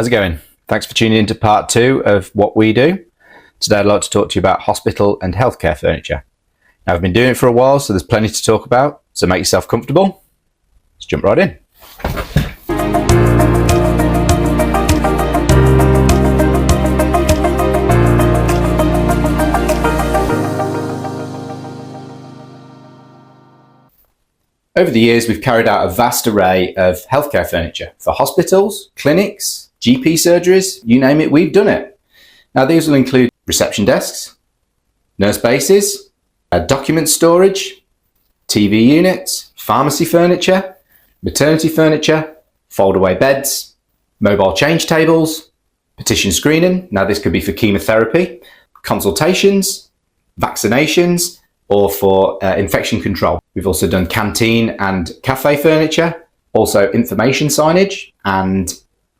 How's it going? Thanks for tuning in to part 2 of what we do. Today I'd like to talk to you about hospital and healthcare furniture. Now I've been doing it for a while, so there's plenty to talk about, so make yourself comfortable. Let's jump right in. Over the years, we've carried out a vast array of healthcare furniture for hospitals, clinics, GP surgeries, you name it, we've done it. Now these will include reception desks, nurse bases, document storage, TV units, pharmacy furniture, maternity furniture, fold-away beds, mobile change tables, partition screening. Now this could be for chemotherapy, consultations, vaccinations, or for infection control. We've also done canteen and cafe furniture, also information signage and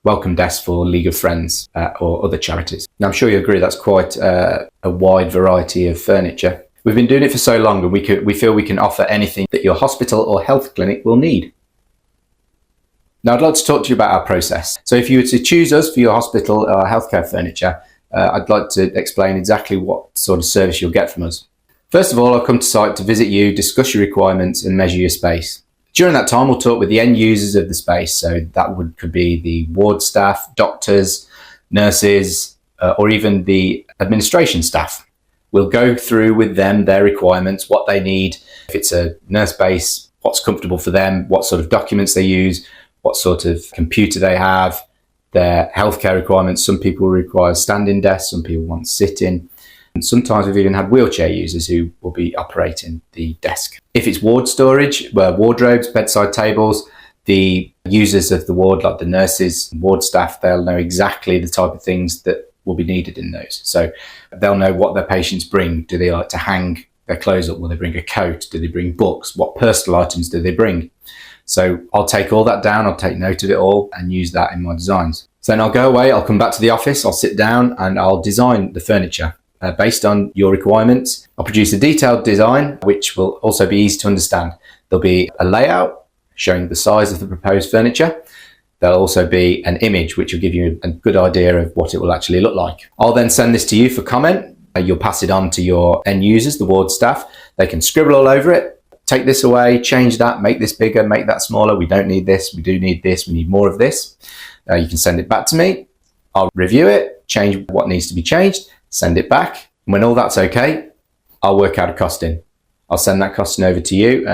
welcome desks for League of Friends or other charities. Now I'm sure you agree that's quite a wide variety of furniture. We've been doing it for so long and we feel we can offer anything that your hospital or health clinic will need. Now I'd like to talk to you about our process. So if you were to choose us for your hospital or healthcare furniture, I'd like to explain exactly what sort of service you'll get from us. First of all, I'll come to site to visit you, discuss your requirements and measure your space. During that time, we'll talk with the end users of the space. So that could be the ward staff, doctors, nurses, or even the administration staff. We'll go through with them their requirements, what they need. If it's a nurse base, what's comfortable for them, what sort of documents they use, what sort of computer they have, their healthcare requirements. Some people require standing desks, some people want sitting. And sometimes we've even had wheelchair users who will be operating the desk. If it's ward storage, wardrobes, bedside tables, the users of the ward, like the nurses, ward staff, they'll know exactly the type of things that will be needed in those. So they'll know what their patients bring. Do they like to hang their clothes up? Will they bring a coat? Do they bring books? What personal items do they bring? So I'll take all that down, I'll take note of it all and use that in my designs. So then I'll go away, I'll come back to the office, I'll sit down and I'll design the furniture. Based on your requirements. I'll produce a detailed design, which will also be easy to understand. There'll be a layout showing the size of the proposed furniture. There'll also be an image, which will give you a good idea of what it will actually look like. I'll then send this to you for comment. You'll pass it on to your end users, the ward staff. They can scribble all over it, take this away, change that, make this bigger, make that smaller. We don't need this, we do need this, we need more of this. You can send it back to me. I'll review it, change what needs to be changed, send it back. When all that's okay, I'll work out a costing. I'll send that costing over to you.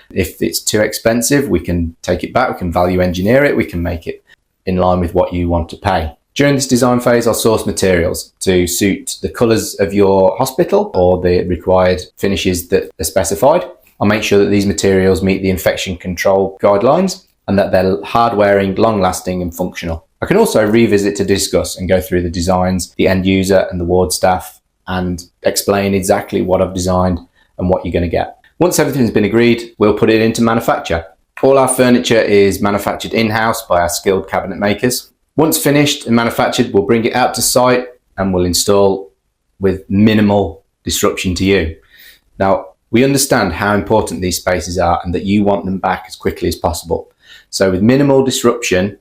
If it's too expensive, we can take it back, we can value engineer it, we can make it in line with what you want to pay. During this design phase, I'll source materials to suit the colours of your hospital or the required finishes that are specified. I'll make sure that these materials meet the infection control guidelines and that they're hard-wearing, long-lasting and functional. I can also revisit to discuss and go through the designs, the end user and the ward staff and explain exactly what I've designed and what you're going to get. Once everything's been agreed, we'll put it into manufacture. All our furniture is manufactured in-house by our skilled cabinet makers. Once finished and manufactured, we'll bring it out to site and we'll install with minimal disruption to you. Now, we understand how important these spaces are and that you want them back as quickly as possible. So with minimal disruption,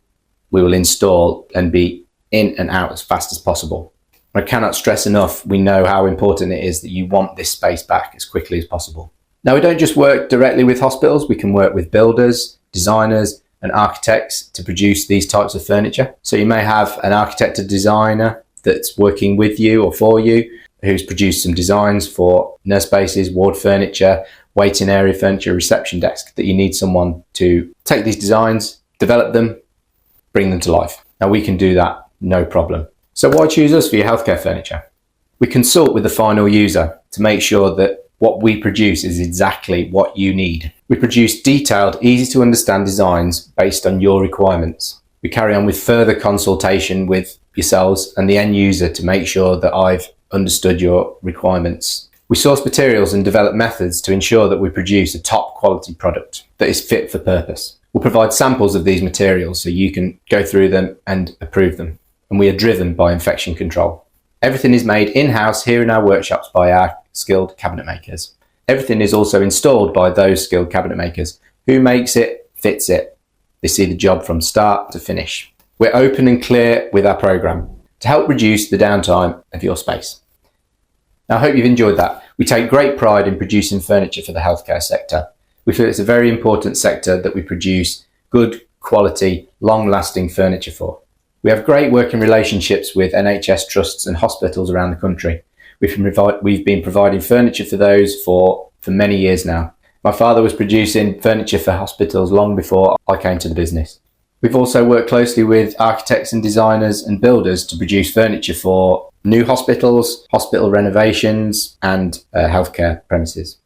we will install and be in and out as fast as possible. I cannot stress enough, we know how important it is that you want this space back as quickly as possible. Now, we don't just work directly with hospitals, we can work with builders, designers and architects to produce these types of furniture. So you may have an architect or designer that's working with you or for you, who's produced some designs for nurse bases, ward furniture, waiting area furniture, reception desk, that you need someone to take these designs, develop them, bring them to life. Now we can do that, no problem. So why choose us for your healthcare furniture? We consult with the final user to make sure that what we produce is exactly what you need. We produce detailed, easy to understand designs based on your requirements. We carry on with further consultation with yourselves and the end user to make sure that I've understood your requirements. We source materials and develop methods to ensure that we produce a top quality product that is fit for purpose. We'll provide samples of these materials so you can go through them and approve them. And we are driven by infection control. Everything is made in-house here in our workshops by our skilled cabinet makers. Everything is also installed by those skilled cabinet makers. Who makes it, fits it. They see the job from start to finish. We're open and clear with our programme to help reduce the downtime of your space. Now, I hope you've enjoyed that. We take great pride in producing furniture for the healthcare sector. We feel it's a very important sector that we produce good quality, long-lasting furniture for. We have great working relationships with NHS trusts and hospitals around the country. We've been providing furniture for those for many years now. My father was producing furniture for hospitals long before I came to the business. We've also worked closely with architects and designers and builders to produce furniture for new hospitals, hospital renovations and healthcare premises.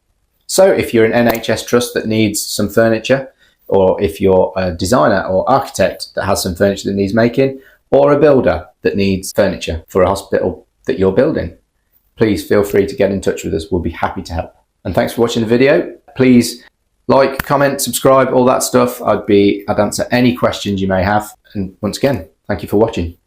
So if you're an NHS trust that needs some furniture, or if you're a designer or architect that has some furniture that needs making, or a builder that needs furniture for a hospital that you're building, please feel free to get in touch with us. We'll be happy to help. And thanks for watching the video. Please like, comment, subscribe, all that stuff. I'd answer any questions you may have. And once again, thank you for watching.